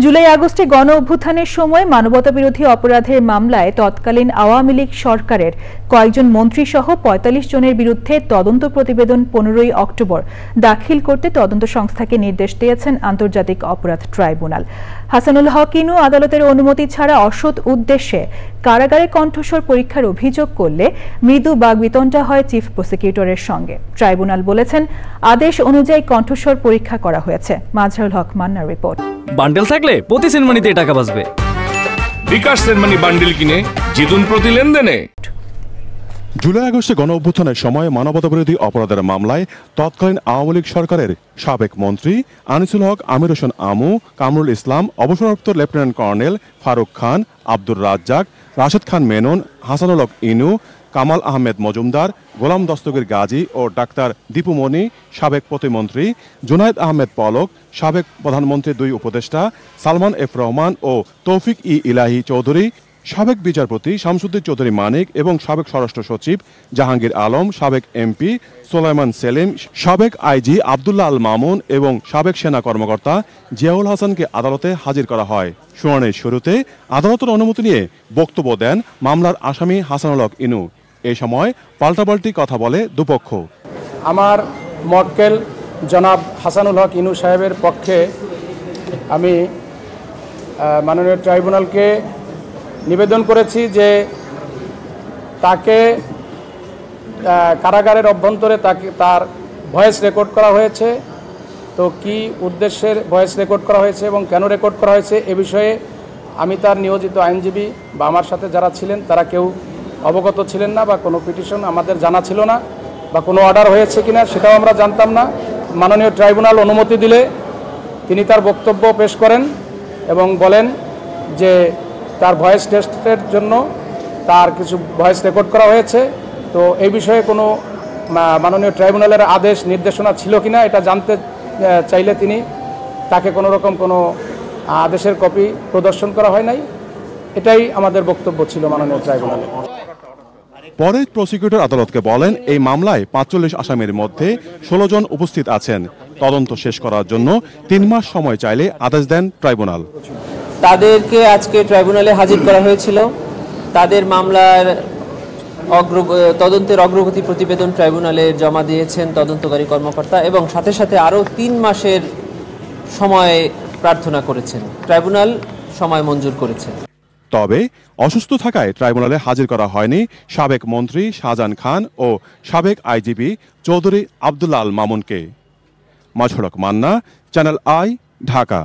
জুলাই আগস্টে গণ অভ্যুত্থানের সময় মানবতাবিরোধী অপরাধের মামলায় তৎকালীন আওয়ামী লীগ সরকারের কয়েকজন মন্ত্রী সহ ৪৫ জনের বিরুদ্ধে তদন্ত প্রতিবেদন ১৫ অক্টোবর দাখিল করতে তদন্ত সংস্থাকে নির্দেশ দিয়েছেন আন্তর্জাতিক অপরাধ ট্রাইব্যুনাল। হাসানুল হক ইনু আদালতের অনুমতি ছাড়া অসৎ উদ্দেশ্যে কারাগারে কণ্ঠস্বর পরীক্ষার অভিযোগ করলে মৃদু বাগবিতণ্ডা হয় চিফ প্রসিকিউটরের সঙ্গে। ট্রাইব্যুনাল বলেছেন, আদেশ অনুযায়ী কণ্ঠস্বর পরীক্ষা করা হয়েছে। মাজহারুল হক মান্নার রিপোর্ট। বান্ডেল থাকলে প্রতি সেনমানিতে টাকা বাঁচবে। বিকাশ সেনমানি বান্ডেল কিনে জিতুন প্রতি লেনদেনে। জুলাই আগস্টে গণ অভ্যুত্থানের সময় মানবতাবিরোধী অপরাধের মামলায় তৎকালীন আওয়ামী লীগ সরকারের সাবেক মন্ত্রী আনিসুল হক, আমির হোসেন আমু, কামরুল ইসলাম, অবসরপ্রাপ্ত লেফটেন্যান্ট কর্নেল ফারুক খান, আব্দুর রাজ্জাক, রাশেদ খান মেনন, হাসানুল হক ইনু, কামাল আহমেদ মজুমদার, গোলাম দস্তগীর গাজী ও ডাক্তার দীপু মনি, সাবেক প্রতিমন্ত্রী জুনায়েদ আহমেদ পলক, সাবেক প্রধানমন্ত্রীর 2 উপদেষ্টা সালমান এফ রহমান ও তৌফিক ইলাহি চৌধুরী, সাবেক বিচারপতি শামসুদ্দিন চৌধুরী মানিক এবং সাবেক স্বরাষ্ট্র সচিব জাহাঙ্গীর আলম, সাবেক এমপি সোলাইমান সেলিম, সাবেক আইজি আবদুল্লাহ আল মামুন এবং সাবেক সেনা কর্মকর্তা জিয়াউল হাসানকে আদালতে হাজির করা হয়। শুনানির শুরুতে আদালতের অনুমতি নিয়ে বক্তব্য দেন মামলার আসামি হাসানুল হক ইনু। এই সময় পাল্টাপাল্টি কথা বলে দুপক্ষ। আমার মক্কেল জনাব হাসানুল হক ইনু সাহেবের পক্ষে আমি মাননীয় ট্রাইব্যুনালকে নিবেদন করেছি যে তাকে কারাগারের অভ্যন্তরে তার ভয়েস রেকর্ড করা হয়েছে। তো কি উদ্দেশ্যের ভয়েস রেকর্ড করা হয়েছে এবং কেন রেকর্ড করা হয়েছে এ বিষয়ে আমি তার নিয়োজিত আইনজীবী বা আমার সাথে যারা ছিলেন তারা কেউ অবগত ছিলেন না, বা কোনো পিটিশন আমাদের জানা ছিল না, বা কোনো অর্ডার হয়েছে কিনা সেটাও আমরা জানতাম না। মাননীয় ট্রাইব্যুনাল অনুমতি দিলে তিনি তার বক্তব্য পেশ করেন এবং বলেন যে তার ভয়েস টেস্টের জন্য তার কিছু ভয়েস রেকর্ড করা হয়েছে। তো এই বিষয়ে কোনো মাননীয় ট্রাইব্যুনালের আদেশ নির্দেশনা ছিল কিনা এটা জানতে চাইলে তাকে কোনো রকম কোনো আদেশের কপি প্রদর্শন করা হয় নাই। এটাই আমাদের বক্তব্য ছিল মাননীয় ট্রাইব্যুনালে। পরে প্রসিকিউটর আদালতকে বলেন, এই মামলায় ৪৫ আসামির মধ্যে ১৬ জন উপস্থিত আছেন। তদন্ত শেষ করার জন্য 3 মাস সময় চাইলে আদেশ দেন ট্রাইব্যুনাল। তাদেরকে আজকে ট্রাইব্যুনালে হাজির করা হয়েছিল। তাদের মামলার তদন্তের অগ্রগতি প্রতিবেদন ট্রাইব্যুনালে জমা দিয়েছেন তদন্তকারী কর্মকর্তা এবং সাথে সাথে আরও 3 মাসের সময় প্রার্থনা করেছেন। ট্রাইব্যুনাল সময় মঞ্জুর করেছে। তবে অসুস্থ থাকায় ট্রাইব্যুনালে হাজির করা হয়নি সাবেক মন্ত্রী শাহজাহান খান ও সাবেক আইজিপি চৌধুরী আবদুল্লাহ আল মামুনকে। Mazharul Haque Manna, channel I, Dhaka.